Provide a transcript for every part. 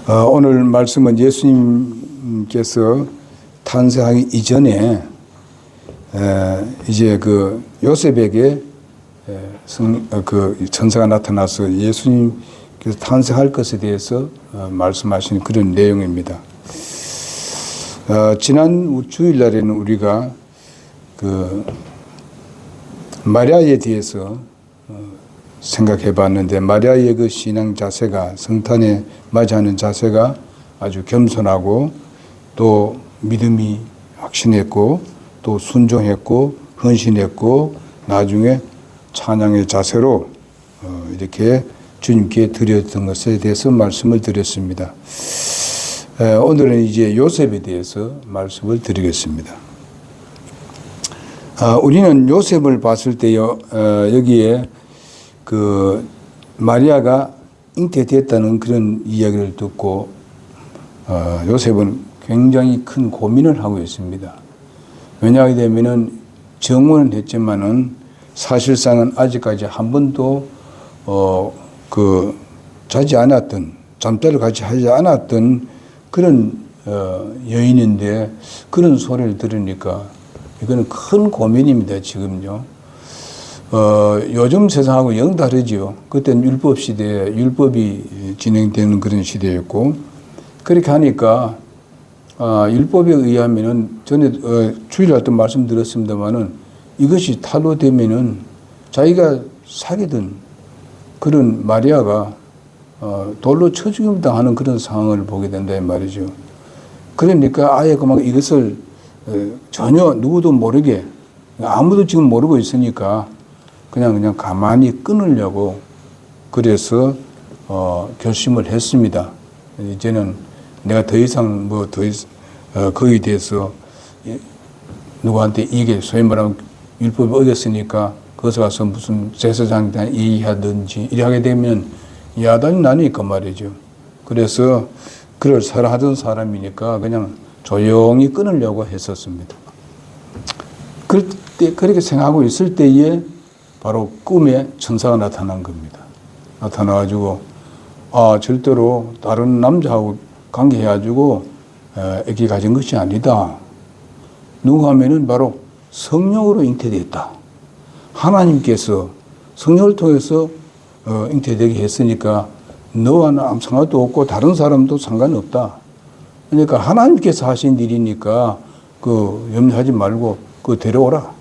오늘 말씀은 예수님께서 탄생하기 이전에 이제 그 요셉에게 천사가 나타나서 예수님께서 탄생할 것에 대해서 말씀하시는 그런 내용입니다. 지난 주일날에는 우리가 그 마리아에 대해서 생각해 봤는데, 마리아의 그 신앙 자세가, 성탄에 맞이하는 자세가 아주 겸손하고 또 믿음이 확신했고 또 순종했고 헌신했고 나중에 찬양의 자세로 이렇게 주님께 드렸던 것에 대해서 말씀을 드렸습니다. 오늘은 이제 요셉에 대해서 말씀을 드리겠습니다. 우리는 요셉을 봤을 때요, 여기에 그 마리아가 잉태됐다는 그런 이야기를 듣고 요셉은 굉장히 큰 고민을 하고 있습니다. 왜냐하면 정원은 했지만은 사실상은 아직까지 한 번도 자지 않았던, 잠자를 같이 하지 않았던 그런 여인인데, 그런 소리를 들으니까 이거는 큰 고민입니다. 지금요. 요즘 세상하고 영 다르지요. 그때는 율법 시대에 율법이 진행되는 그런 시대였고, 그렇게 하니까 율법에 의하면은 전에 주일날 또 말씀드렸습니다만은 이것이 탄로되면은 자기가 사귀던 그런 마리아가 돌로 쳐 죽임 당하는 그런 상황을 보게 된다 이 말이죠. 그러니까 아예 그만 이것을 전혀 누구도 모르게, 아무도 지금 모르고 있으니까 그냥 가만히 끊으려고 그래서 결심을 했습니다. 이제는 내가 더 이상 거기에 대해서 누구한테 이게 소위 말하면 율법이 어겼으니까 거기서 가서 무슨 제사장한테 이의하든지 이렇게 하게 되면 야단이 나니까 말이죠. 그래서 그를 사랑하던 사람이니까 그냥 조용히 끊으려고 했었습니다. 그렇게 생각하고 있을 때에 바로 꿈에 천사가 나타난 겁니다. 나타나가지고 절대로 다른 남자하고 관계해가지고 아기 가진 것이 아니다. 누구 하면은 바로 성령으로 잉태됐다. 하나님께서 성령을 통해서 잉태되게 했으니까 너와 나 아무 상관도 없고 다른 사람도 상관없다. 그러니까 하나님께서 하신 일이니까 염려하지 말고 데려오라.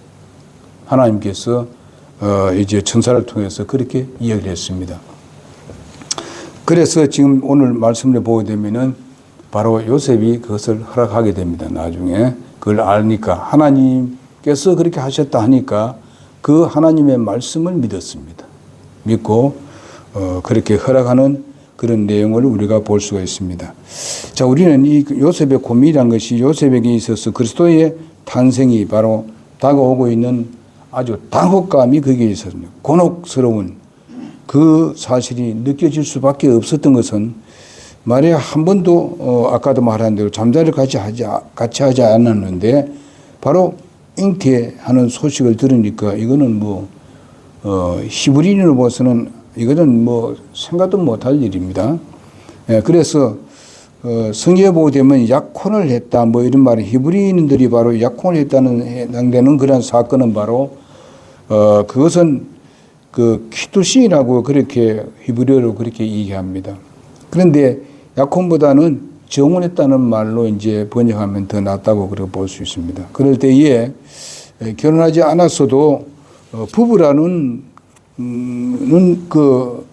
하나님께서 이제 천사를 통해서 그렇게 이야기를 했습니다. 그래서 지금 오늘 말씀을 보게 되면은 바로 요셉이 그것을 허락하게 됩니다. 나중에 그걸 아니까 하나님께서 그렇게 하셨다 하니까 그 하나님의 말씀을 믿었습니다. 믿고 그렇게 허락하는 그런 내용을 우리가 볼 수가 있습니다. 자, 우리는 이 요셉의 고민이란 것이 요셉에게 있어서 그리스도의 탄생이 바로 다가오고 있는 아주 당혹감이 거기에 있었습니다. 곤혹스러운 그 사실이 느껴질 수밖에 없었던 것은 마리아 한 번도 아까도 말한 대로 잠자리를 같이 하지 않았는데 바로 잉태하는 소식을 들으니까 이거는 히브리인으로 봐서는 이거는 생각도 못할 일입니다. 그래서 성경에 보게 되면 약혼을 했다 이런 말은 히브리인들이 바로 약혼을 했다는 해당되는 그런 사건은 바로 그것은 키투신이라고 그렇게 히브리어로 그렇게 얘기합니다. 그런데 약혼보다는 정혼했다는 말로 이제 번역하면 더 낫다고 그렇게 볼 수 있습니다. 그럴 때에 결혼하지 않았어도 부부라는 그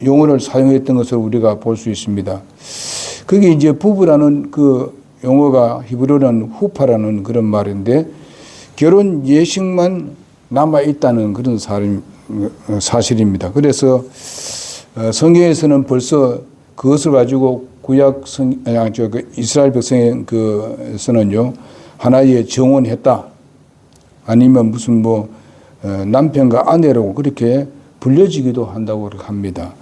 용어를 사용했던 것을 우리가 볼 수 있습니다. 그게 이제 부부라는 그 용어가 히브리어는 후파라는 그런 말인데, 결혼 예식만 남아있다는 그런 사실입니다. 그래서 성경에서는 벌써 그것을 가지고 이스라엘 백성에서는요, 하나의 정혼했다. 아니면 무슨 남편과 아내라고 그렇게 불려지기도 한다고 합니다.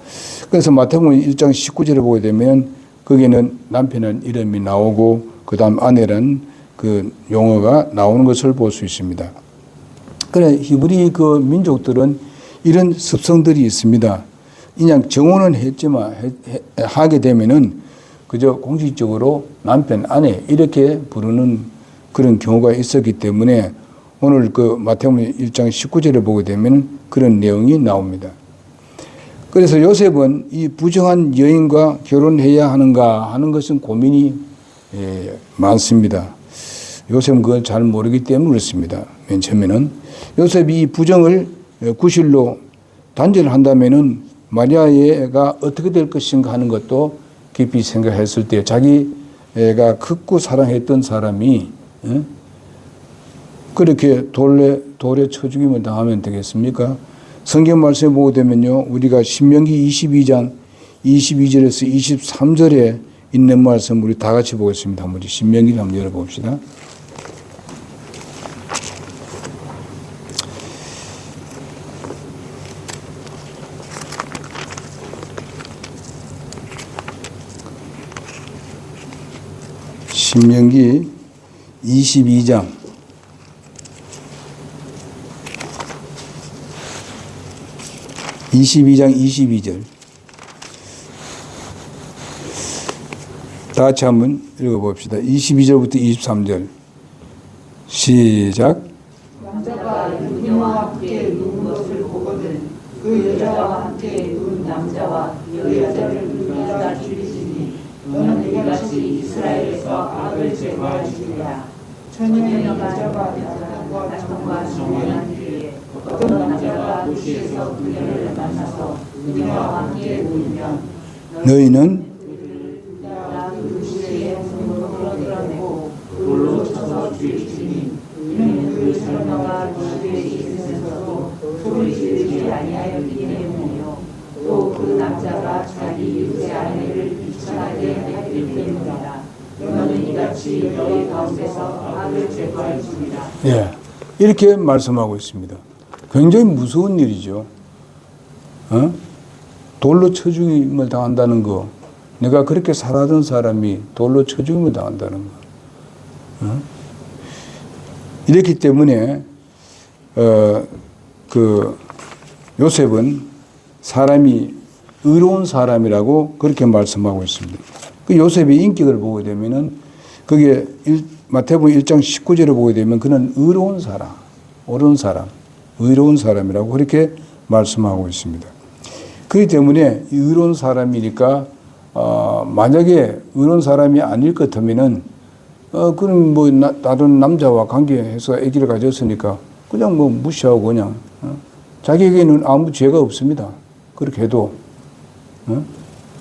그래서 마태복음 1장 19절에 보게 되면 거기는 남편은 이름이 나오고 그 다음 아내란 그 용어가 나오는 것을 볼 수 있습니다. 그래, 히브리 그 민족들은 이런 습성들이 있습니다. 그냥 정혼은 했지만, 하게 되면은 그저 공식적으로 남편, 아내 이렇게 부르는 그런 경우가 있었기 때문에 오늘 그 마태복음 1장 19절에 보게 되면 그런 내용이 나옵니다. 그래서 요셉은 이 부정한 여인과 결혼해야 하는가 하는 것은 고민이 많습니다. 요셉은 그걸 잘 모르기 때문에 그렇습니다. 맨 처음에는 요셉이 이 부정을 구실로 단절을 한다면은 마리아가 어떻게 될 것인가 하는 것도 깊이 생각했을 때 자기가 극구 사랑했던 사람이 그렇게 돌에 쳐 죽임을 당하면 되겠습니까? 성경 말씀에 보게 되면요, 우리가 신명기 22장 22절에서 23절에 있는 말씀 우리 다 같이 보겠습니다. 한번 신명기를 한번 열어봅시다. 신명기 22장 22절 다 같이 한번 읽어봅시다. 22절부터 23절 시작. 남자가 여자와 함께 누운 것을 보거든 그 여자와 함께 누운 남자와 여자를 누가 죽이시니 너는 이같이 이스라엘에서 악을 제거하시리라. 처녀의 여자가 남편과 성행한 뒤에 어떤 남자가 도시에서 그녀를 만나서 그녀와 함께 누우면 너희는 도시의 성문으로 드러내고 돌로 쳐서 죽이시니 이는 그 처녀가 도시에 있으면서도 소리 지르지 아니하였기 때문이요 또 그 남자가 자기 육체 아내를 비천하게 하기 때문이다. 너는 이같이 너희 가운데서 악을 제거할지니라. 예, 이렇게 말씀하고 있습니다. 굉장히 무서운 일이죠. 돌로 쳐 죽임을 당한다는 거, 내가 그렇게 살아던 사람이 돌로 쳐 죽임을 당한다는 거. 이렇기 때문에 그 요셉은 사람이 의로운 사람이라고 그렇게 말씀하고 있습니다. 그 요셉의 인격을 보게 되면은 그게 마태복음 1장 19절에 보게 되면 그는 의로운 사람, 옳은 사람, 의로운 사람이라고 그렇게 말씀하고 있습니다. 그렇기 때문에 의로운 사람이니까 만약에 의로운 사람이 아닐 것 같으면은 그럼 뭐 다른 남자와 관계해서 아기를 가졌으니까 그냥 뭐 무시하고 그냥 자기에게는 아무 죄가 없습니다. 그렇게 해도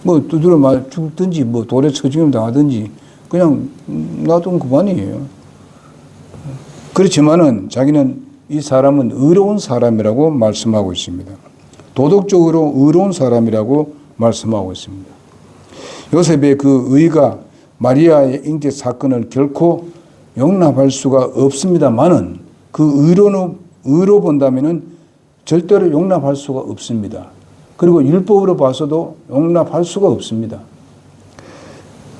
뭐 두드려 맞 죽든지 뭐 돌에 쳐 죽임 당하든지 그냥 놔두면 그만이에요. 그렇지만은 자기는 이 사람은 의로운 사람이라고 말씀하고 있습니다. 도덕적으로 의로운 사람이라고 말씀하고 있습니다. 요셉의 그 의가 마리아의 잉태 사건을 결코 용납할 수가 없습니다만은 그 의로 본다면은 절대로 용납할 수가 없습니다. 그리고 율법으로 봐서도 용납할 수가 없습니다.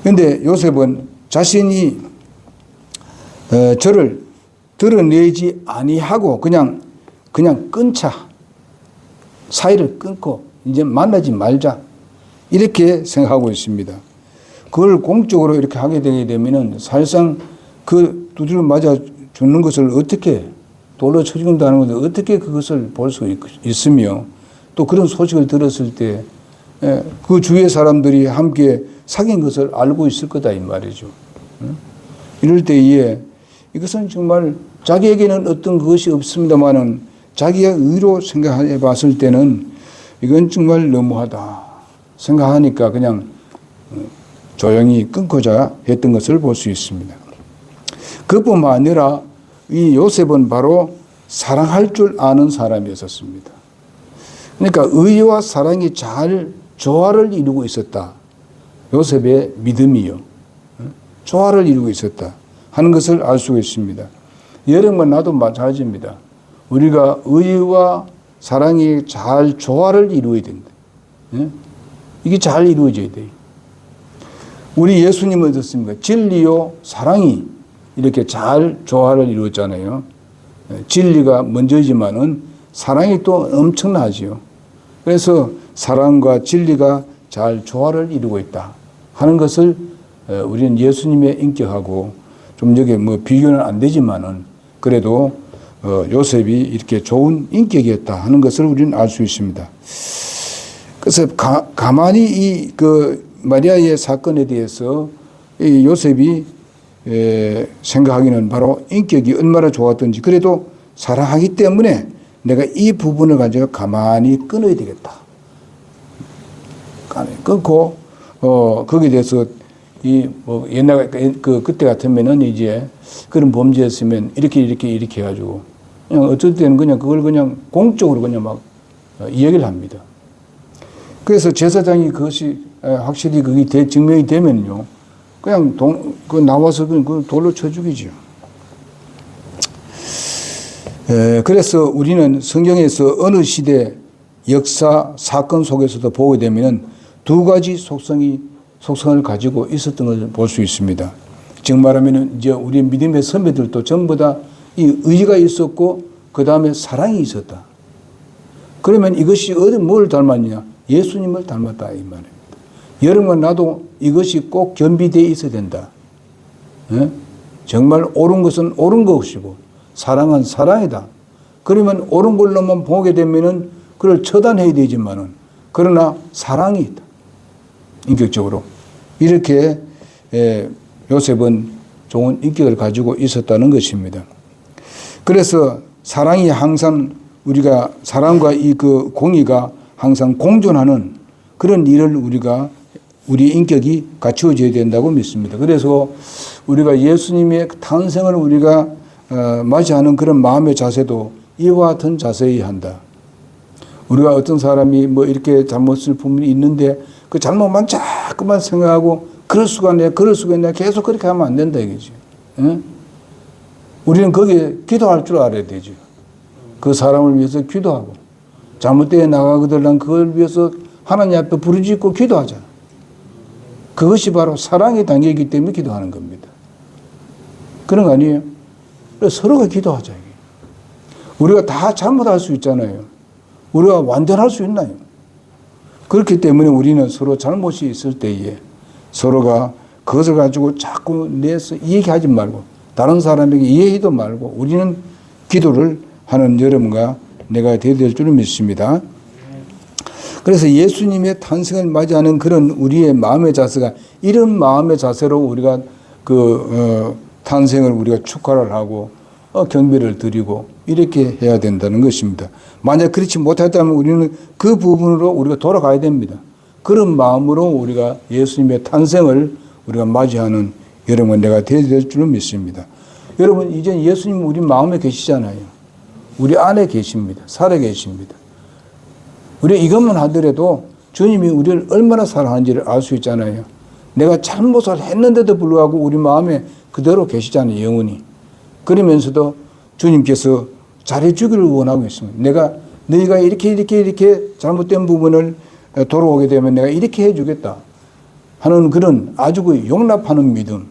그런데 요셉은 자신이 저를 드러내지 아니하고 그냥 끊자. 사이를 끊고 이제 만나지 말자. 이렇게 생각하고 있습니다. 그걸 공적으로 이렇게 하게 되게 되면은 사실상 그 두드려 맞아 죽는 것을 어떻게 돌로 쳐 죽는다는 것을 어떻게 그것을 볼 수 있으며 또 그런 소식을 들었을 때 그 주위의 사람들이 함께 사귄 것을 알고 있을 거다 이 말이죠. 이럴 때에 이것은 정말 자기에게는 어떤 것이 없습니다만은 자기가 의로 생각해 봤을 때는 이건 정말 너무하다 생각하니까 그냥 조용히 끊고자 했던 것을 볼 수 있습니다. 그뿐만 아니라 이 요셉은 바로 사랑할 줄 아는 사람이었습니다. 그러니까 의와 사랑이 잘 조화를 이루고 있었다. 요셉의 믿음이요. 조화를 이루고 있었다 하는 것을 알 수가 있습니다. 여러분과 나도 마찬가지입니다. 우리가 의와 사랑이 잘 조화를 이루어야 된다. 이게 잘 이루어져야 돼요. 우리 예수님은 어떻습니까? 진리요 사랑이 이렇게 잘 조화를 이루었잖아요. 진리가 먼저이지만은 사랑이 또 엄청나지요. 그래서 사랑과 진리가 잘 조화를 이루고 있다 하는 것을 우리는 예수님의 인격하고 좀 여기 뭐 비교는 안 되지만은 그래도 요셉이 이렇게 좋은 인격이었다 하는 것을 우리는 알 수 있습니다. 그래서 가만히 이 마리아의 사건에 대해서 이 요셉이 생각하기는 바로 인격이 얼마나 좋았던지, 그래도 사랑하기 때문에 내가 이 부분을 가지고 가만히 끊어야 되겠다. 끊고 거기에 대해서 옛날 그때 같으면은 이제 그런 범죄였으면 이렇게 해가지고 그냥 어쩔 때는 그냥 그걸 그냥 공적으로 그냥 막 이야기를 합니다. 그래서 제사장이 그것이 확실히 그게 증명이 되면요, 그냥 나와서 그 돌로 쳐 죽이죠. 그래서 우리는 성경에서 어느 시대 역사 사건 속에서도 보게 되면은 두 가지 속성을 가지고 있었던 것을 볼 수 있습니다. 즉 말하면은 이제 우리 믿음의 선배들도 전부 다 이 의지가 있었고 그 다음에 사랑이 있었다. 그러면 이것이 뭘 닮았냐? 예수님을 닮았다 이 말입니다. 여러분과 나도 이것이 꼭 겸비되어 있어야 된다. 정말 옳은 것은 옳은 것이고 사랑은 사랑이다. 그러면 옳은 걸로만 보게 되면은 그걸 처단해야 되지만은 그러나 사랑이 있다. 인격적으로. 이렇게 요셉은 좋은 인격을 가지고 있었다는 것입니다. 그래서 사랑이 항상 우리가 사랑과 이 공의가 항상 공존하는 그런 일을 우리 인격이 갖추어져야 된다고 믿습니다. 그래서 우리가 예수님의 탄생을 우리가 맞이하는 그런 마음의 자세도 이와 같은 자세여야 한다. 우리가 어떤 사람이 뭐 이렇게 잘못을 부분이 있는데 그 잘못만 자꾸만 생각하고 그럴 수가 있네 계속 그렇게 하면 안 된다 이거지. 우리는 거기에 기도할 줄 알아야 되죠. 그 사람을 위해서 기도하고 잘못되어 나가거든 그걸 위해서 하나님 앞에 부르짖고 기도하잖아. 그것이 바로 사랑의 단계이기 때문에 기도하는 겁니다. 그런 거 아니에요? 서로가 기도하자. 우리가 다 잘못할 수 있잖아요. 우리가 완전할 수 있나요? 그렇기 때문에 우리는 서로 잘못이 있을 때에 서로가 그것을 가지고 자꾸 내서 얘기하지 말고 다른 사람에게 이해하지도 말고 우리는 기도를 하는 여러분과 내가 되어야 될 줄을 믿습니다. 그래서 예수님의 탄생을 맞이하는 그런 우리의 마음의 자세가 이런 마음의 자세로 우리가 탄생을 우리가 축하를 하고 경배를 드리고 이렇게 해야 된다는 것입니다. 만약 그렇지 못했다면 우리는 그 부분으로 우리가 돌아가야 됩니다. 그런 마음으로 우리가 예수님의 탄생을 우리가 맞이하는 여러분 내가 되어야 될 줄은 믿습니다. 여러분 이제 예수님 우리 마음에 계시잖아요. 우리 안에 계십니다. 살아 계십니다. 우리 이것만 하더라도 주님이 우리를 얼마나 사랑하는지를 알 수 있잖아요. 내가 잘못을 했는데도 불구하고 우리 마음에 그대로 계시잖아요. 영원히. 그러면서도 주님께서 잘해주기를 원하고 있습니다. 너희가 이렇게 잘못된 부분을 돌아오게 되면 내가 이렇게 해주겠다 하는 그런 아주 용납하는 믿음,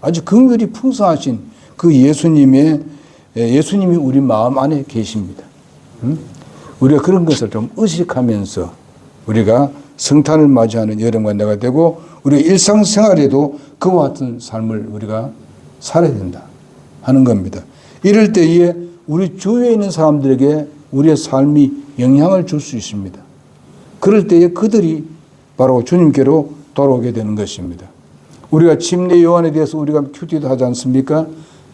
아주 긍휼이 풍성하신 그 예수님이 우리 마음 안에 계십니다. 우리가 그런 것을 좀 의식하면서 우리가 성탄을 맞이하는 여러분과 내가 되고 우리 일상생활에도 그와 같은 삶을 우리가 살아야 된다 하는 겁니다. 이럴 때에 우리 주위에 있는 사람들에게 우리의 삶이 영향을 줄 수 있습니다. 그럴 때에 그들이 바로 주님께로 돌아오게 되는 것입니다. 우리가 침례 요한에 대해서 우리가 큐티도 하지 않습니까?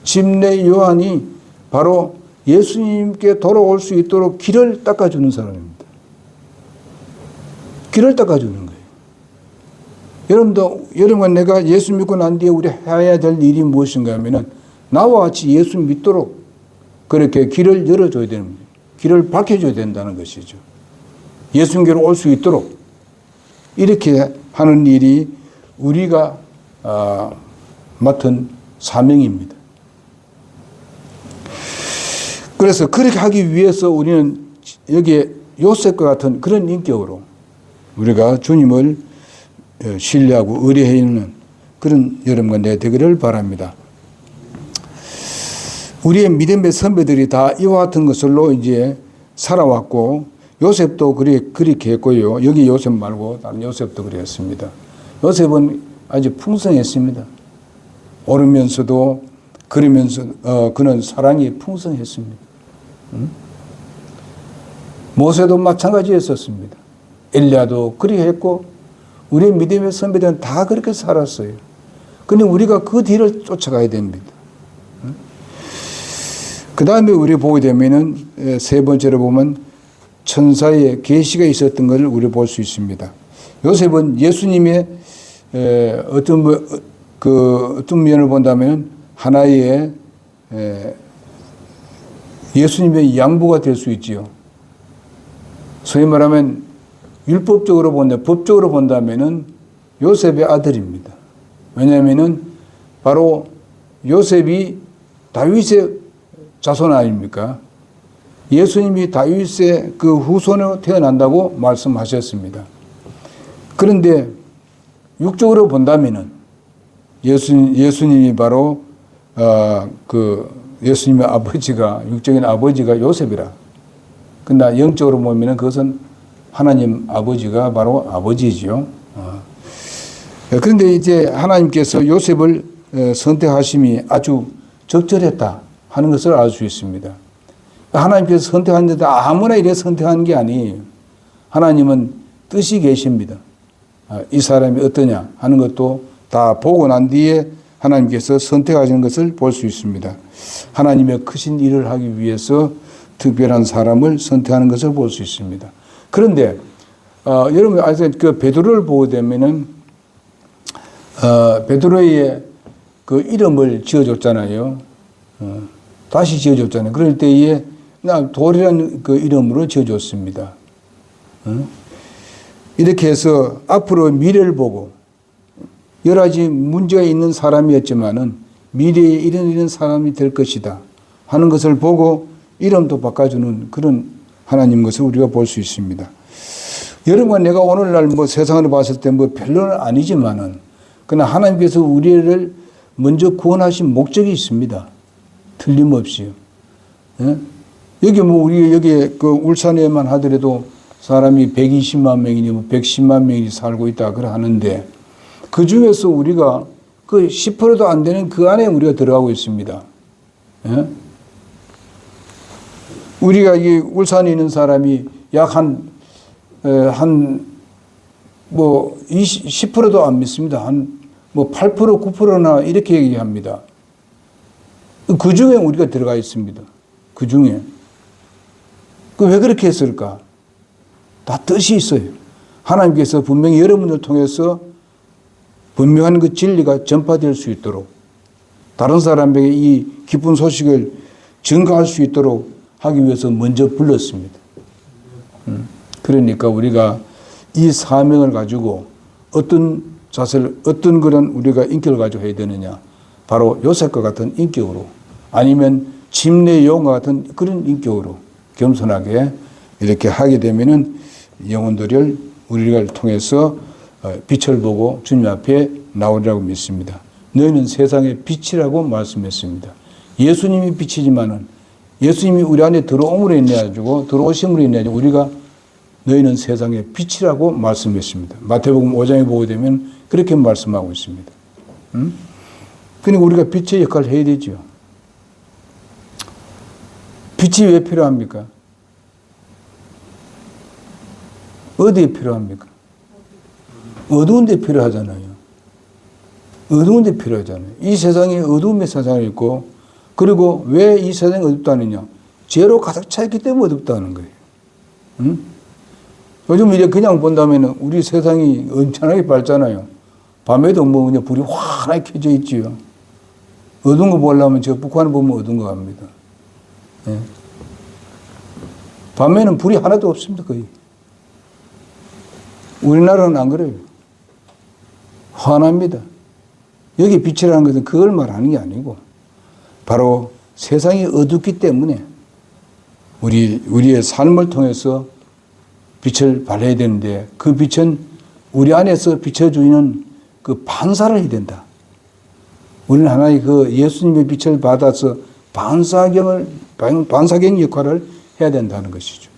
침례 요한이 바로 예수님께 돌아올 수 있도록 길을 닦아주는 사람입니다. 길을 닦아주는 거예요. 여러분과 내가 예수 믿고 난 뒤에 우리 해야 될 일이 무엇인가 하면은 나와 같이 예수 믿도록 그렇게 길을 열어줘야 되는 거예요. 길을 밝혀줘야 된다는 것이죠. 예수님께로 올 수 있도록 이렇게 하는 일이 우리가 맡은 사명입니다. 그래서 그렇게 하기 위해서 우리는 여기에 요셉과 같은 그런 인격으로 우리가 주님을 신뢰하고 의뢰하는 그런 여러분과 내 되기를 바랍니다. 우리의 믿음의 선배들이 다 이와 같은 것으로 이제 살아왔고 요셉도 그렇게 했고요. 여기 요셉 말고 다른 요셉도 그랬습니다. 요셉은 아주 풍성했습니다. 오르면서도 그러면서 그는 사랑이 풍성했습니다. 모세도 마찬가지였었습니다. 엘리야도 그렇게 했고 우리의 믿음의 선배들은 다 그렇게 살았어요. 그런데 우리가 그 뒤를 쫓아가야 됩니다. 그 다음에 우리 보게 되면은 세 번째로 보면 천사의 계시가 있었던 것을 우리 볼 수 있습니다. 요셉은 예수님의 어떤 면을 본다면 하나의 예수님의 양부가 될 수 있지요. 소위 말하면 율법적으로 법적으로 본다면은 요셉의 아들입니다. 왜냐하면은 바로 요셉이 다윗의 자손 아닙니까? 예수님이 다윗의 그 후손으로 태어난다고 말씀하셨습니다. 그런데 육적으로 본다면은 예수님이 바로 예수님의 아버지가 육적인 아버지가 요셉이라. 근데 영적으로 보면은 그것은 하나님 아버지가 바로 아버지지요. 그런데 이제 하나님께서 요셉을 선택하심이 아주 적절했다 하는 것을 알 수 있습니다. 하나님께서 선택하는데 아무나 이래 선택하는 게 아니에요. 하나님은 뜻이 계십니다. 이 사람이 어떠냐 하는 것도 다 보고 난 뒤에 하나님께서 선택하시는 것을 볼 수 있습니다. 하나님의 크신 일을 하기 위해서 특별한 사람을 선택하는 것을 볼 수 있습니다. 그런데 여러분 그 베드로를 보게 되면은 베드로의 그 이름을 지어줬잖아요. 다시 지어줬잖아요. 그럴 때에 돌이라는 그 이름으로 지어줬습니다. 이렇게 해서 앞으로 미래를 보고 여러 가지 문제가 있는 사람이었지만은 미래에 이런 사람이 될 것이다 하는 것을 보고 이름도 바꿔주는 그런 하나님 것을 우리가 볼 수 있습니다. 여러분, 내가 오늘날 세상을 봤을 때 별로는 아니지만은 그러나 하나님께서 우리를 먼저 구원하신 목적이 있습니다. 틀림없이요. 예? 여기 우리 여기 그 울산에만 하더라도 사람이 120만 명이니 110만 명이 살고 있다 그러 하는데 그 중에서 우리가 그 10%도 안 되는 그 안에 우리가 들어가고 있습니다. 예? 우리가 이 울산에 있는 사람이 약 10%도 안 믿습니다. 8%, 9%나 이렇게 얘기합니다. 그 중에 우리가 들어가 있습니다. 그 중에. 왜 그렇게 했을까? 다 뜻이 있어요. 하나님께서 분명히 여러분을 통해서 분명한 그 진리가 전파될 수 있도록 다른 사람에게 이 기쁜 소식을 전가할 수 있도록 하기 위해서 먼저 불렀습니다. 그러니까 우리가 이 사명을 가지고 어떤 자세를, 어떤 그런 우리가 인격을 가지고 해야 되느냐. 바로 요셉과 같은 인격으로 아니면 침례 요한과 같은 그런 인격으로 겸손하게 이렇게 하게 되면은 영혼들을 우리를 통해서 빛을 보고 주님 앞에 나오리라고 믿습니다. 너희는 세상의 빛이라고 말씀했습니다. 예수님이 빛이지만은 예수님이 우리 안에 들어옴으로 인해 가지고 들어오심으로 인해 가지고 우리가 너희는 세상의 빛이라고 말씀했습니다. 마태복음 5장에 보게 되면 그렇게 말씀하고 있습니다. 그러니까 우리가 빛의 역할을 해야 되죠. 빛이 왜 필요합니까? 어디에 필요합니까? 어두운 데 필요하잖아요. 어두운 데 필요하잖아요. 이 세상에 어두움의 세상이 있고 그리고 왜 이 세상이 어둡다느냐? 죄로 가득 차 있기 때문에 어둡다는 거예요. 요즘 이제 그냥 본다면 우리 세상이 엄청나게 밝잖아요. 밤에도 그냥 불이 환하게 켜져 있지요. 어두운 거 보려면 저 북한을 보면 어두운 거 갑니다. 예. 밤에는 불이 하나도 없습니다, 거의. 우리나라는 안 그래요. 환합니다. 여기 빛이라는 것은 그걸 말하는 게 아니고 바로 세상이 어둡기 때문에 우리의 삶을 통해서 빛을 발해야 되는데 그 빛은 우리 안에서 비춰주는 그 반사를 해야 된다. 우리는 하나의 그 예수님의 빛을 받아서 반사경 역할을 해야 된다는 것이죠.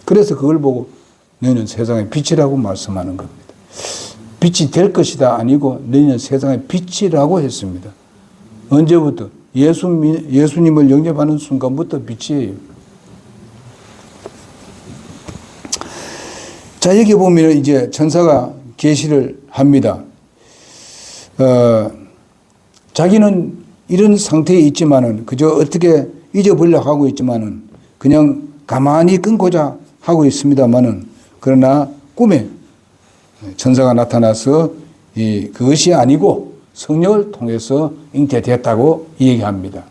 그래서 그걸 보고 너희는 세상의 빛이라고 말씀하는 겁니다. 빛이 될 것이다 아니고 너희는 세상의 빛이라고 했습니다. 언제부터? 예수님을 영접하는 순간부터 빛이에요. 자, 여기 보면 이제 천사가 계시를 합니다. 자기는 이런 상태에 있지만은 그저 어떻게 잊어버리려고 하고 있지만은 그냥 가만히 끊고자 하고 있습니다만은 그러나 꿈에 천사가 나타나서 그것이 아니고 성령을 통해서 잉태되었다고 얘기합니다.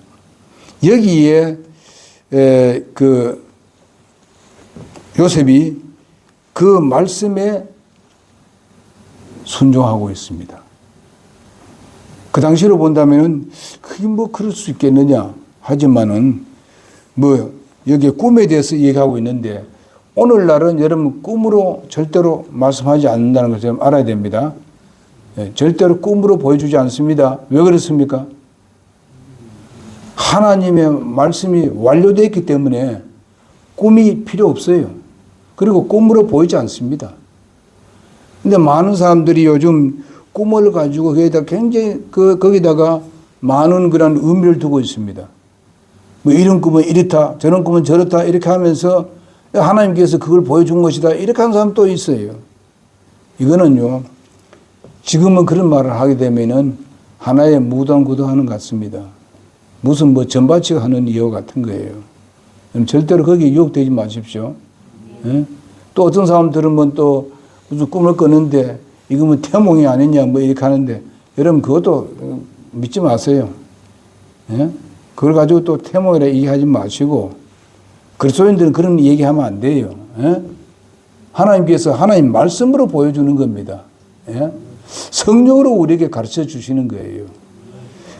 여기에 그 요셉이 그 말씀에 순종하고 있습니다. 그 당시로 본다면은 그게 뭐 그럴 수 있겠느냐 하지만은 뭐 여기 꿈에 대해서 얘기하고 있는데 오늘날은 여러분 꿈으로 절대로 말씀하지 않는다는 것을 좀 알아야 됩니다. 절대로 꿈으로 보여주지 않습니다. 왜 그렇습니까? 하나님의 말씀이 완료되어 있기 때문에 꿈이 필요 없어요. 그리고 꿈으로 보이지 않습니다. 근데 많은 사람들이 요즘 꿈을 가지고 거기다 굉장히 거기다가 많은 그런 의미를 두고 있습니다. 뭐 이런 꿈은 이렇다, 저런 꿈은 저렇다 이렇게 하면서 하나님께서 그걸 보여준 것이다 이렇게 하는 사람 또 있어요. 이거는요. 지금은 그런 말을 하게 되면은 하나의 무당구도하는 것 같습니다. 무슨 뭐 전바치가 하는 이유 같은 거예요. 절대로 거기에 유혹되지 마십시오. 예? 또 어떤 사람들은 뭐 또 무슨 꿈을 꿨는데 이거 뭐 태몽이 아니냐 뭐 이렇게 하는데 여러분 그것도 믿지 마세요. 예? 그걸 가지고 또 태몽이라 얘기하지 마시고 그리스도인들은 그런 얘기하면 안 돼요. 예? 하나님께서 하나님 말씀으로 보여주는 겁니다. 예? 성령으로 우리에게 가르쳐 주시는 거예요.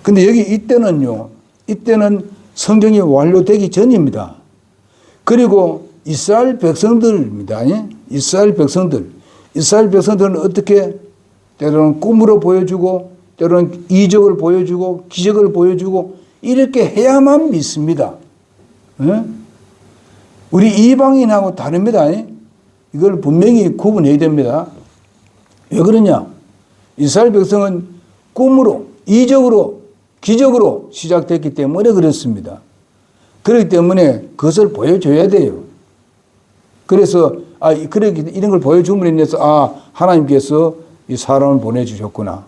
근데 여기 이때는요. 이때는 성경이 완료되기 전입니다. 그리고 이스라엘 백성들입니다. 예? 이스라엘 백성들은 어떻게 때로는 꿈으로 보여주고 때로는 이적을 보여주고 기적을 보여주고 이렇게 해야만 믿습니다. 예? 우리 이방인하고 다릅니다. 예? 이걸 분명히 구분해야 됩니다. 왜 그러냐? 이스라엘 백성은 꿈으로 이적으로 기적으로 시작됐기 때문에 그렇습니다. 그렇기 때문에 그것을 보여줘야 돼요. 그래서 이런 걸 보여줌으로 인해서 하나님께서 이 사람을 보내주셨구나.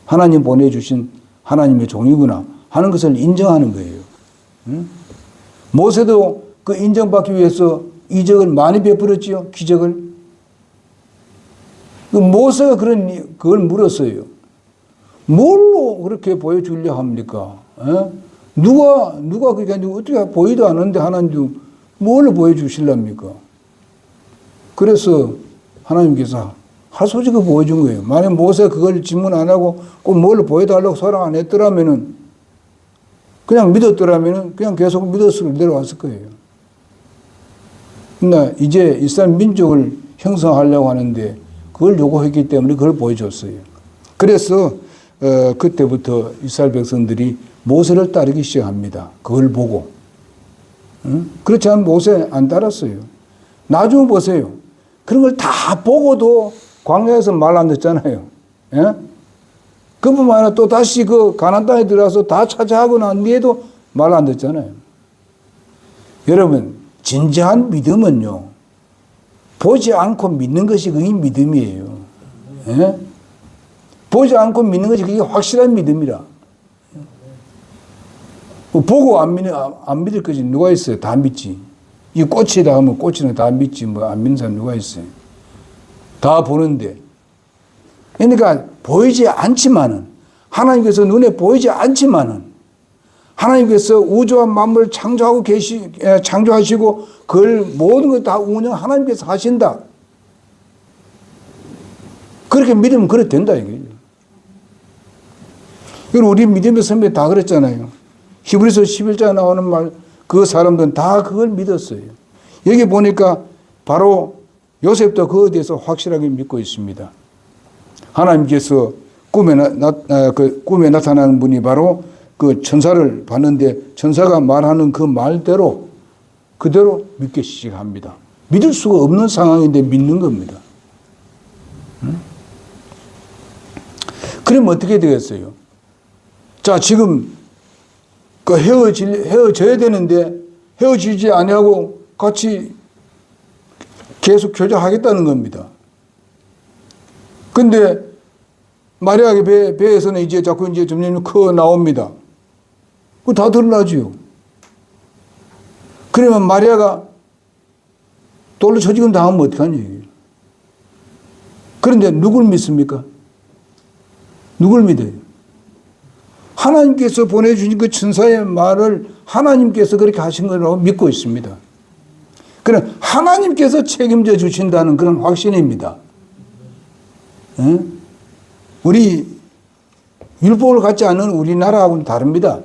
하나님 보내주신 하나님의 종이구나 하는 것을 인정하는 거예요. 응? 모세도 그 인정받기 위해서 이적을 많이 베풀었지요. 기적을. 모세가 그걸 물었어요. 뭘로 그렇게 보여주려 합니까? 에? 누가 그렇게 하는데 어떻게 보이도 않는데 하나님도 뭘로 보여주실랍니까? 그래서 하나님께서 하소지가 보여준 거예요. 만약 모세가 그걸 질문 안 하고 꼭 뭘로 보여달라고 소랑 안 했더라면은 그냥 믿었더라면은 그냥 계속 믿어서 내려왔을 거예요. 그러나 이제 이스라엘 민족을 형성하려고 하는데 그걸 요구했기 때문에 그걸 보여줬어요. 그래서 그때부터 이스라엘 백성들이 모세를 따르기 시작합니다. 그걸 보고. 그렇지 않으면 모세 안 따랐어요. 나중에 보세요. 그런 걸 다 보고도 광야에서 말 안 듣잖아요. 예? 그뿐만 아니라 또 다시 그 가나안 땅에 들어가서 다 찾아하고 난 뒤에도 말 안 듣잖아요. 여러분, 진지한 믿음은요, 보지 않고 믿는 것이 그게 믿음이에요. 예? 보지 않고 믿는 것이 그게 확실한 믿음이라. 보고 안 믿을 것이 누가 있어요? 다 믿지. 이 꽃이다 하면 꽃이는 다 믿지. 뭐 안 믿는 사람 누가 있어요? 다 보는데. 그러니까 보이지 않지만은, 하나님께서 눈에 보이지 않지만은, 하나님께서 우주와 만물을 창조하시고, 그걸 모든 걸 다 운영 하나님께서 하신다. 그렇게 믿으면 그래 된다, 이거예요. 우리 믿음의 선배 다 그랬잖아요. 히브리서 11장에 나오는 말, 그 사람들은 다 그걸 믿었어요. 여기 보니까 바로 요셉도 그거에 대해서 확실하게 믿고 있습니다. 하나님께서 꿈에 나타나는 분이 바로 그 천사를 봤는데 천사가 말하는 그 말대로 그대로 믿기 시작합니다. 믿을 수가 없는 상황인데 믿는 겁니다. 그러면 어떻게 되겠어요? 자, 지금 그 헤어져야 되는데 헤어지지 아니하고 같이 계속 교제하겠다는 겁니다. 근데 마리아의 배에서는 이제 자꾸 이제 점점 커 나옵니다. 그거 다 드러나지요. 그러면 마리아가 돌로 쳐지금 당하면 어떡하냐 얘기예요. 그런데 누굴 믿습니까? 누굴 믿어요? 하나님께서 보내주신 그 천사의 말을 하나님께서 그렇게 하신 거라고 믿고 있습니다. 그럼 하나님께서 책임져 주신다는 그런 확신입니다. 예? 우리 율법을 갖지 않은 우리나라하고는 다릅니다.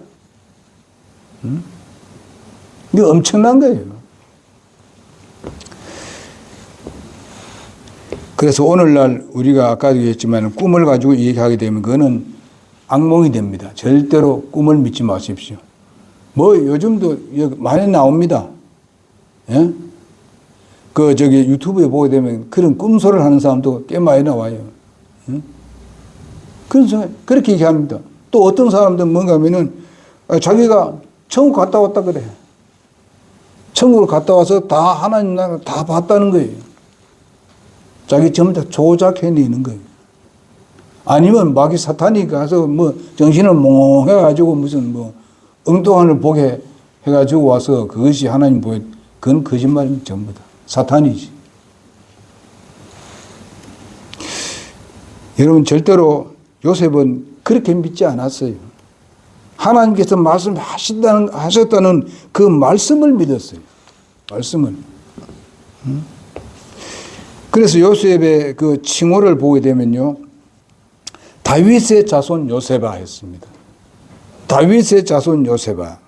이게 엄청난 거예요. 그래서 오늘날 우리가 아까도 얘기했지만 꿈을 가지고 얘기하게 되면 그거는 악몽이 됩니다. 절대로 꿈을 믿지 마십시오. 뭐 요즘도 많이 나옵니다. 예? 유튜브에 보게 되면 그런 꿈소를 하는 사람도 꽤 많이 나와요. 예? 그렇게 얘기합니다. 또 어떤 사람들은 뭔가 하면은 자기가 천국 갔다 왔다 그래. 천국을 갔다 와서 다 하나님 나라 다 봤다는 거예요. 자기 전부 다 조작해내는 거예요. 아니면 마귀 사탄이 가서 뭐 정신을 몽해가지고 무슨 뭐 엉뚱한을 보게 해가지고 와서 그것이 하나님 보여. 그건 거짓말입니다. 전부 다. 사탄이지. 여러분 절대로 요셉은 그렇게 믿지 않았어요. 하나님께서 하셨다는 그 말씀을 믿었어요. 말씀을. 그래서 요셉의 그 칭호를 보게 되면요. 다윗의 자손 요셉아 했습니다. 다윗의 자손 요셉아.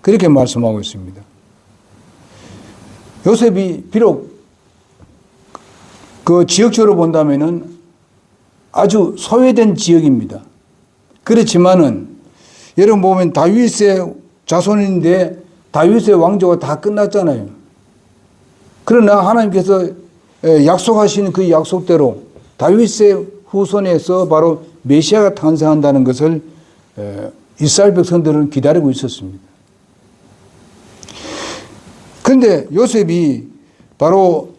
그렇게 말씀하고 있습니다. 요셉이 비록 그 지역적으로 본다면은 아주 소외된 지역입니다. 그렇지만은 여러분 보면 다윗의 자손인데 다윗의 왕조가 다 끝났잖아요. 그러나 하나님께서 약속하신 그 약속대로 다윗의 후손에서 바로 메시아가 탄생한다는 것을 이스라엘 백성들은 기다리고 있었습니다. 그런데 요셉이 바로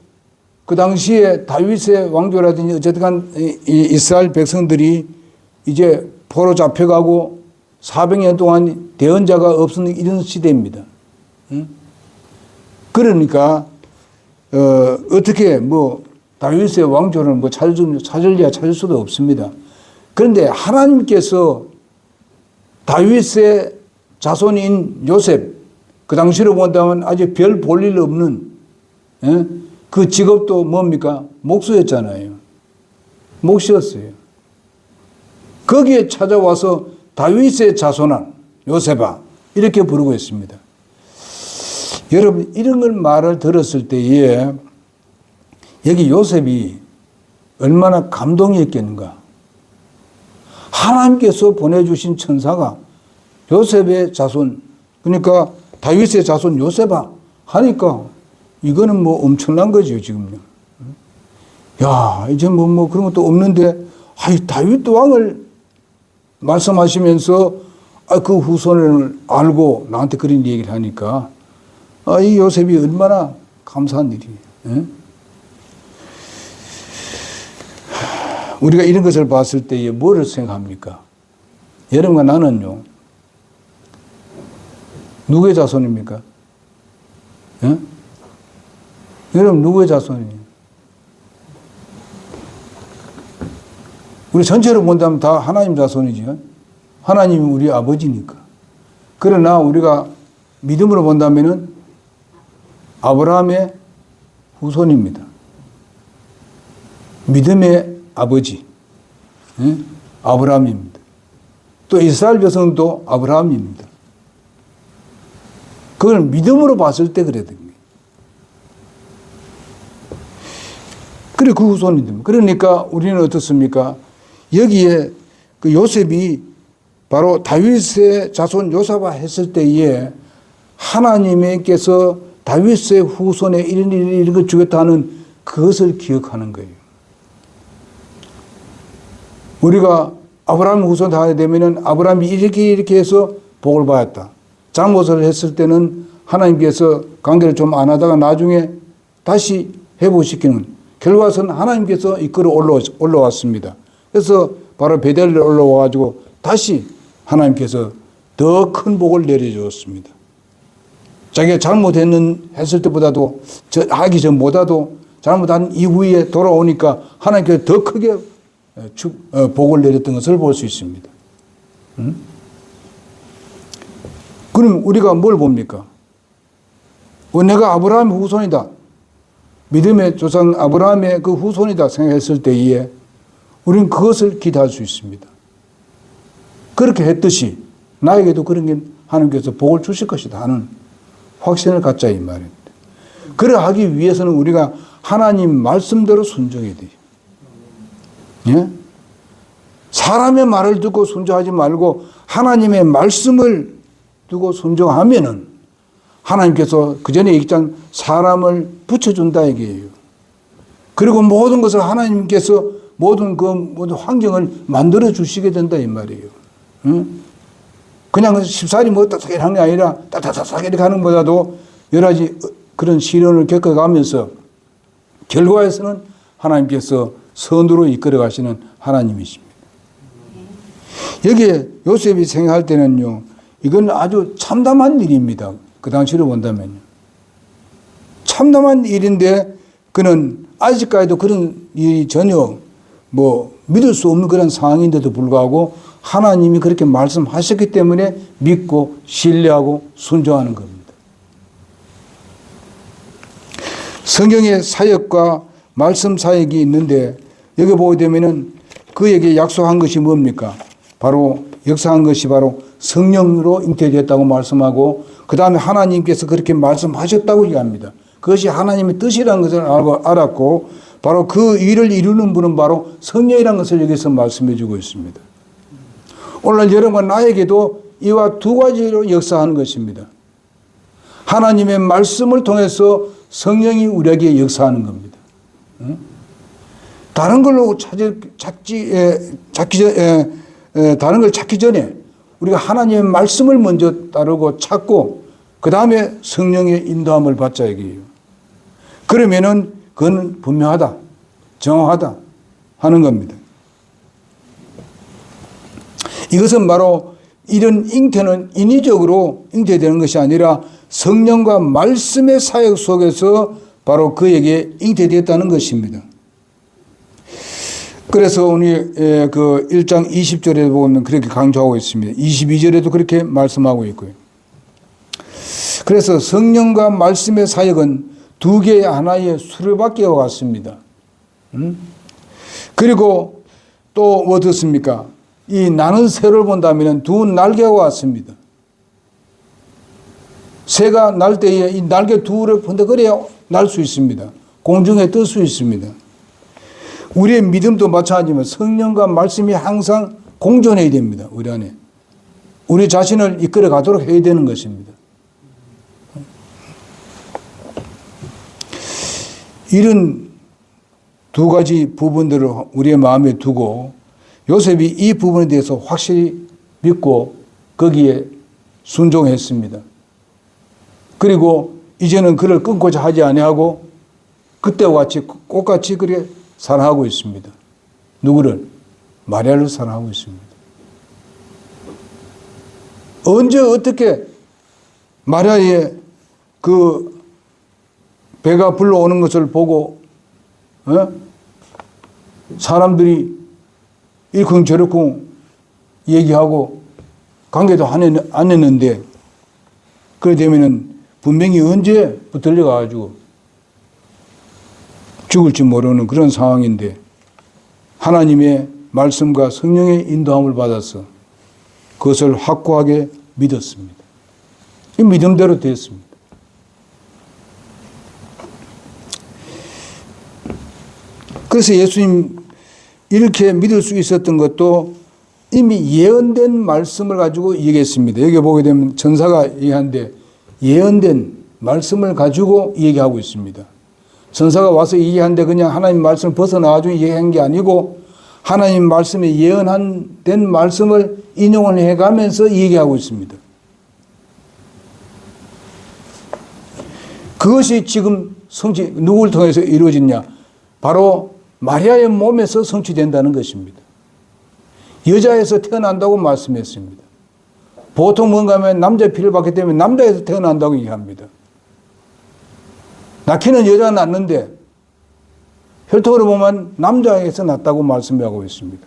그 당시에 다윗의 왕조라든지 어쨌든 이스라엘 백성들이 이제 포로 잡혀가고 400년 동안 대언자가 없는 이런 시대입니다. 그러니까 어떻게 뭐 다윗의 왕조를 뭐 찾을 수도 없습니다. 그런데 하나님께서 다윗의 자손인 요셉, 그 당시로 본다면 아주 별 볼 일 없는 그 직업도 뭡니까? 목수였잖아요. 목수였어요. 거기에 찾아와서 다윗의 자손아 요셉아 이렇게 부르고 있습니다. 여러분 이런 걸 말을 들었을 때에 여기 요셉이 얼마나 감동이었겠는가. 하나님께서 보내주신 천사가 요셉의 자손, 그러니까 다윗의 자손 요셉아 하니까 이거는 뭐 엄청난 거죠, 지금요. 야, 이제 뭐 그런 것도 없는데, 다윗 왕을 말씀하시면서 그 후손을 알고 나한테 그런 얘기를 하니까 이 요셉이 얼마나 감사한 일이에요. 예? 우리가 이런 것을 봤을 때에 뭐를 생각합니까? 여러분과 나는요, 누구의 자손입니까? 예? 여러분 누구의 자손이에요? 우리 전체로 본다면 다 하나님 자손이죠. 하나님이 우리 아버지니까. 그러나 우리가 믿음으로 본다면은 아브라함의 후손입니다. 믿음의 아버지. 예? 아브라함입니다. 또 이스라엘 백성도 아브라함입니다. 그걸 믿음으로 봤을 때 그래야 됩니다. 그래, 그 후손입니다. 그러니까 우리는 어떻습니까? 여기에 그 요셉이 바로 다윗의 자손 요셉아 했을 때에 하나님께서 다윗의 후손에 이런 걸 주겠다는 그것을 기억하는 거예요. 우리가 아브라함 후손 하게 되면은 아브라함이 이렇게 해서 복을 받았다. 잘못을 했을 때는 하나님께서 관계를 좀 안 하다가 나중에 다시 회복시키는 결과는 하나님께서 이끌어 올라왔습니다. 그래서 바로 베델에 올라와가지고 다시 하나님께서 더 큰 복을 내려주었습니다. 자기가 했을 때보다도 하기 전보다도 잘못한 이후에 돌아오니까 하나님께서 더 크게 복을 내렸던 것을 볼 수 있습니다. 그럼 우리가 뭘 봅니까? 내가 아브라함의 후손이다. 믿음의 조상 아브라함의 그 후손이다 생각했을 때에 우리는 그것을 기대할 수 있습니다. 그렇게 했듯이 나에게도 그런 게 하나님께서 복을 주실 것이다 하는 확신을 갖자 이 말입니다. 그러하기 위해서는 우리가 하나님 말씀대로 순종해야 돼요. 예? 사람의 말을 듣고 순종하지 말고 하나님의 말씀을 두고 순종하면은 하나님께서 그 전에 얘기했던 사람을 붙여준다 얘기예요. 그리고 모든 것을 하나님께서 모든 환경을 만들어 주시게 된다 이 말이에요. 응? 그냥 쉽사리 따뜻하게 하는 게 아니라 따뜻하게 이렇게 하는 것보다도 여러 가지 그런 시련을 겪어가면서 결과에서는 하나님께서 선으로 이끌어 가시는 하나님이십니다. 여기에 요셉이 생각할 때는요, 이건 아주 참담한 일입니다. 그 당시로 본다면요. 참담한 일인데 그는 아직까지도 그런 일이 전혀 믿을 수 없는 그런 상황인데도 불구하고 하나님이 그렇게 말씀하셨기 때문에 믿고 신뢰하고 순종하는 겁니다. 성경의 사역과 말씀 사역이 있는데 여기 보게 되면은 그에게 약속한 것이 뭡니까? 바로 역사한 것이 바로 성령으로 잉태되었다고 말씀하고 그 다음에 하나님께서 그렇게 말씀하셨다고 얘기합니다. 그것이 하나님의 뜻이라는 것을 알았고 바로 그 일을 이루는 분은 바로 성령이라는 것을 여기서 말씀해 주고 있습니다. 오늘 여러분과 나에게도 이와 두 가지로 역사하는 것입니다. 하나님의 말씀을 통해서 성령이 우리에게 역사하는 겁니다. 다른 걸로 다른 걸 찾기 전에 우리가 하나님의 말씀을 먼저 따르고 찾고 그 다음에 성령의 인도함을 받자 얘기예요. 그러면은 그건 분명하다, 정확하다 하는 겁니다. 이것은 바로 이런 잉태는 인위적으로 잉태되는 것이 아니라 성령과 말씀의 사역 속에서 바로 그에게 잉태되었다는 것입니다. 그래서 오늘 그 1장 20절에 보면 그렇게 강조하고 있습니다. 22절에도 그렇게 말씀하고 있고요. 그래서 성령과 말씀의 사역은 두 개의 하나의 수레바퀴와 같습니다. 그리고 또 어떻습니까? 이 나는 새를 본다면 두 날개와 같습니다. 새가 날 때에 이 날개 둘을 번쩍거려야 날 수 있습니다. 공중에 뜰 수 있습니다. 우리의 믿음도 마찬가지지만 성령과 말씀이 항상 공존해야 됩니다. 우리 안에. 우리 자신을 이끌어 가도록 해야 되는 것입니다. 이런 두 가지 부분들을 우리의 마음에 두고 요셉이 이 부분에 대해서 확실히 믿고 거기에 순종했습니다. 그리고 이제는 그를 끊고자 하지 아니하고 그때와 같이 똑같이 그렇게 사랑하고 있습니다. 누구를? 마리아를 사랑하고 있습니다. 언제 어떻게 마리아의 그 배가 불러오는 것을 보고 사람들이 일쿵저렇쿵 얘기하고 관계도 안 했는데 그래 되면은 분명히 언제 붙들려가지고 죽을지 모르는 그런 상황인데 하나님의 말씀과 성령의 인도함을 받아서 그것을 확고하게 믿었습니다. 이 믿음대로 되었습니다. 그래서 예수님 이렇게 믿을 수 있었던 것도 이미 예언된 말씀을 가지고 얘기했습니다. 여기 보게 되면 전사가 얘기하는데 예언된 말씀을 가지고 얘기하고 있습니다. 전사가 와서 얘기하는데 그냥 하나님 말씀을 벗어나가지고 얘기한 게 아니고 하나님 말씀에 예언된 말씀을 인용을 해가면서 얘기하고 있습니다. 그것이 지금 누구를 통해서 이루어졌냐? 바로 마리아의 몸에서 성취된다는 것입니다. 여자에서 태어난다고 말씀했습니다. 보통 뭔가 하면 남자의 피를 받기 때문에 남자에서 태어난다고 얘기합니다. 낳기는 여자가 낳는데 혈통으로 보면 남자에서 낳았다고 말씀하고 있습니다.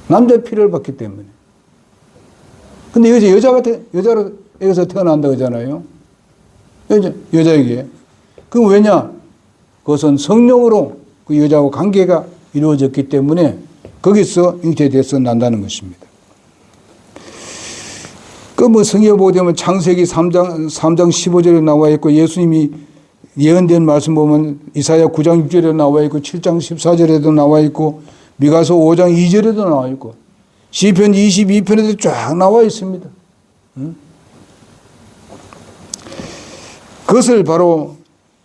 남자의 피를 받기 때문에. 근데 여자에서 태어난다고 하잖아요. 여자에게. 그럼 왜냐? 그것은 성령으로 그 여자하고 관계가 이루어졌기 때문에 거기서 잉태돼서 난다는 것입니다. 그 뭐 성경에 보게 되면 창세기 3장 15절에 나와 있고 예수님이 예언된 말씀 보면 이사야 9장 6절에 나와 있고 7장 14절에도 나와 있고 미가서 5장 2절에도 나와 있고 시편 22편에도 쫙 나와 있습니다. 그것을 바로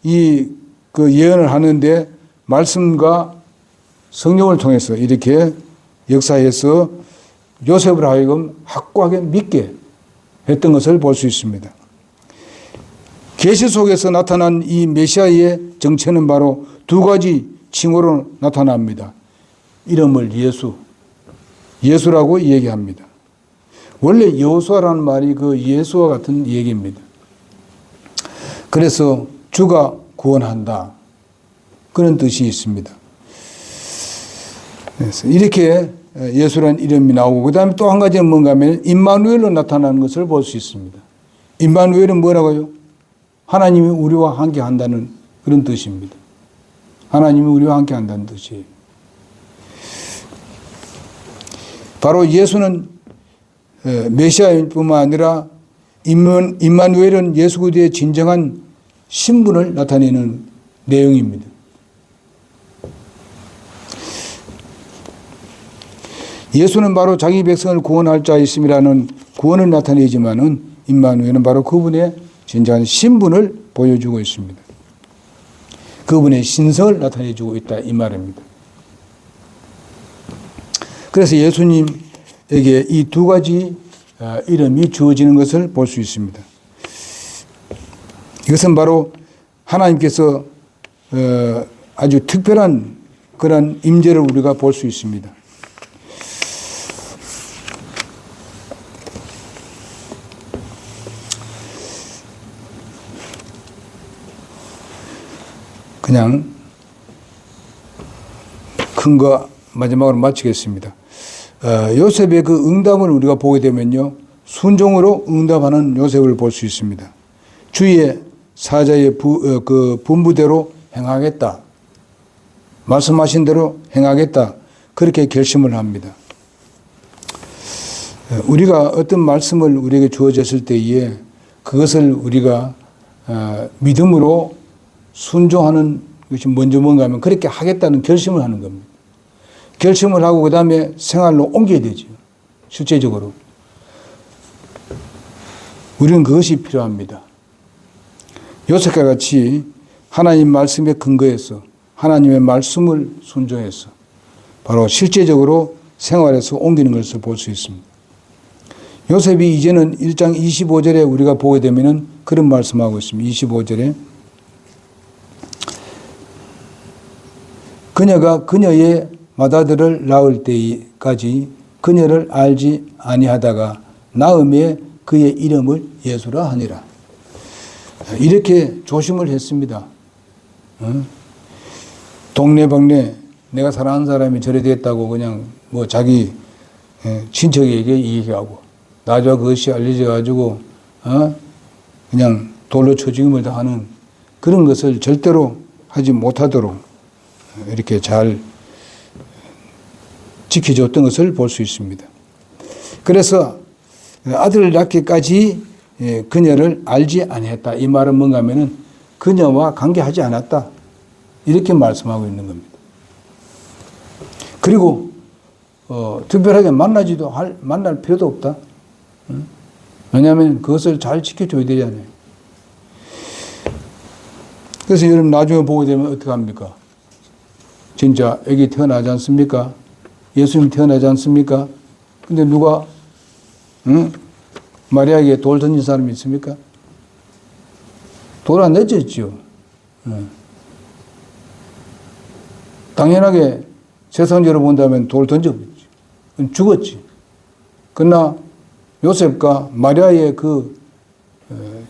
그 예언을 하는데 말씀과 성령을 통해서 이렇게 역사해서 요셉을 하여금 확고하게 믿게 했던 것을 볼 수 있습니다. 계시 속에서 나타난 이 메시아의 정체는 바로 두 가지 칭호로 나타납니다. 이름을 예수라고 얘기합니다. 원래 여호수아라는 말이 그 예수와 같은 얘기입니다. 그래서 주가 구원한다. 그런 뜻이 있습니다. 그래서 이렇게 예수라는 이름이 나오고 그 다음에 또 한 가지는 뭔가 하면 임마누엘로 나타나는 것을 볼 수 있습니다. 임마누엘은 뭐라고요? 하나님이 우리와 함께 한다는 그런 뜻입니다. 하나님이 우리와 함께 한다는 뜻이에요. 바로 예수는 메시아뿐만 아니라 임마누엘은 예수 그리스도의 진정한 신분을 나타내는 내용입니다. 예수는 바로 자기 백성을 구원할 자이심이라는 구원을 나타내지만은 임마누엘은 바로 그분의 진정한 신분을 보여주고 있습니다. 그분의 신성을 나타내주고 있다 이 말입니다. 그래서 예수님에게 이 두 가지 이름이 주어지는 것을 볼 수 있습니다. 이것은 바로 하나님께서 아주 특별한 그런 임재를 우리가 볼 수 있습니다. 그냥 큰 거 마지막으로 마치겠습니다. 요셉의 그 응답을 우리가 보게 되면요. 순종으로 응답하는 요셉을 볼 수 있습니다. 주의 사자의 그 분부대로 행하겠다. 말씀하신 대로 행하겠다. 그렇게 결심을 합니다. 우리가 어떤 말씀을 우리에게 주어졌을 때에 그것을 우리가 믿음으로 순종하는 것이 먼저 뭔가 하면 그렇게 하겠다는 결심을 하는 겁니다. 결심을 하고 그 다음에 생활로 옮겨야 되죠. 실제적으로. 우리는 그것이 필요합니다. 요셉과 같이 하나님 말씀에 근거해서 하나님의 말씀을 순종해서 바로 실제적으로 생활에서 옮기는 것을 볼 수 있습니다. 요셉이 이제는 1장 25절에 우리가 보게 되면 그런 말씀하고 있습니다. 25절에 그녀가 그녀의 맏아들을 낳을 때까지 그녀를 알지 아니하다가 낳음에 그의 이름을 예수라 하니라. 이렇게 조심을 했습니다. 동네방네 내가 사랑하는 사람이 저래 됐다고 그냥 뭐 자기 친척에게 얘기하고 나중에 그것이 알려져 가지고 그냥 돌로 쳐 죽임을 당하는 그런 것을 절대로 하지 못하도록 이렇게 잘 지켜줬던 것을 볼 수 있습니다. 그래서 아들을 낳기까지 그녀를 알지 아니했다. 이 말은 뭔가 하면은 그녀와 관계하지 않았다. 이렇게 말씀하고 있는 겁니다. 그리고 특별하게 만날 필요도 없다. 왜냐하면 그것을 잘 지켜줘야 되잖아요. 그래서 여러분 나중에 보게 되면 어떻게 합니까? 진짜 애기 태어나지 않습니까? 예수님 태어나지 않습니까? 근데 누가 마리아에게 돌 던진 사람이 있습니까? 돌 안 던졌죠. 당연하게 세상적으로 본다면 돌 던져버렸지. 죽었지. 그러나 요셉과 마리아의 그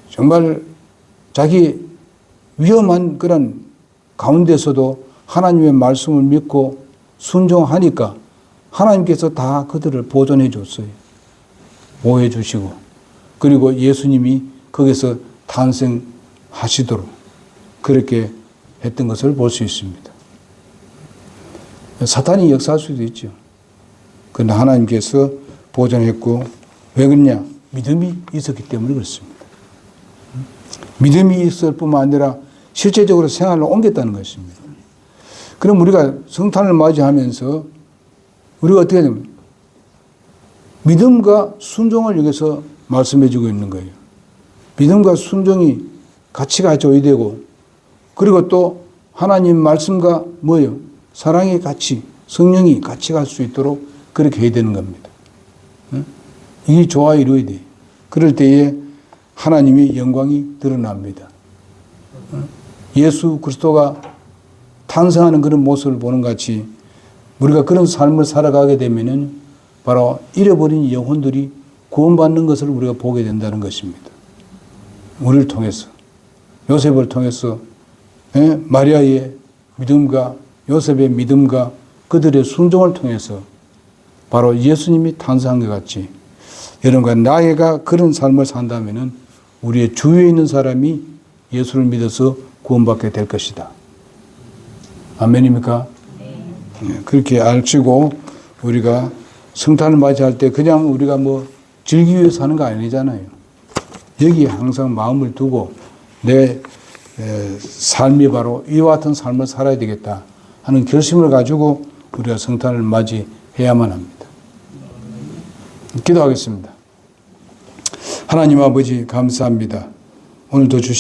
정말 자기 위험한 그런 가운데서도 하나님의 말씀을 믿고 순종하니까 하나님께서 다 그들을 보존해 줬어요. 보호해 주시고 그리고 예수님이 거기서 탄생하시도록 그렇게 했던 것을 볼 수 있습니다. 사탄이 역사할 수도 있죠. 그러나 하나님께서 보존했고 왜 그러냐? 믿음이 있었기 때문에 그렇습니다. 믿음이 있을 뿐만 아니라 실제적으로 생활로 옮겼다는 것입니다. 그럼 우리가 성탄을 맞이하면서 우리가 어떻게 되면 믿음과 순종을 여기서 말씀해 주고 있는 거예요. 믿음과 순종이 같이 되고 그리고 또 하나님 말씀과 뭐예요? 사랑이 같이 성령이 같이 갈 수 있도록 그렇게 해야 되는 겁니다. 이 조화가 이루어야 돼요. 그럴 때에 하나님의 영광이 드러납니다. 예수 그리스도가 탄생하는 그런 모습을 보는 같이 우리가 그런 삶을 살아가게 되면은 바로 잃어버린 영혼들이 구원받는 것을 우리가 보게 된다는 것입니다. 우리를 통해서 요셉을 통해서 마리아의 믿음과 요셉의 믿음과 그들의 순종을 통해서 바로 예수님이 탄생한 것 같이 여러분과 나이가 그런 삶을 산다면은 우리의 주위에 있는 사람이 예수를 믿어서 구원받게 될 것이다. 아멘입니까? 네. 그렇게 알치고 우리가 성탄을 맞이할 때 그냥 우리가 뭐 즐기기 위해서 하는 거 아니잖아요. 여기에 항상 마음을 두고 내 삶이 바로 이와 같은 삶을 살아야 되겠다 하는 결심을 가지고 우리가 성탄을 맞이해야만 합니다. 기도하겠습니다. 하나님 아버지 감사합니다. 오늘도 주신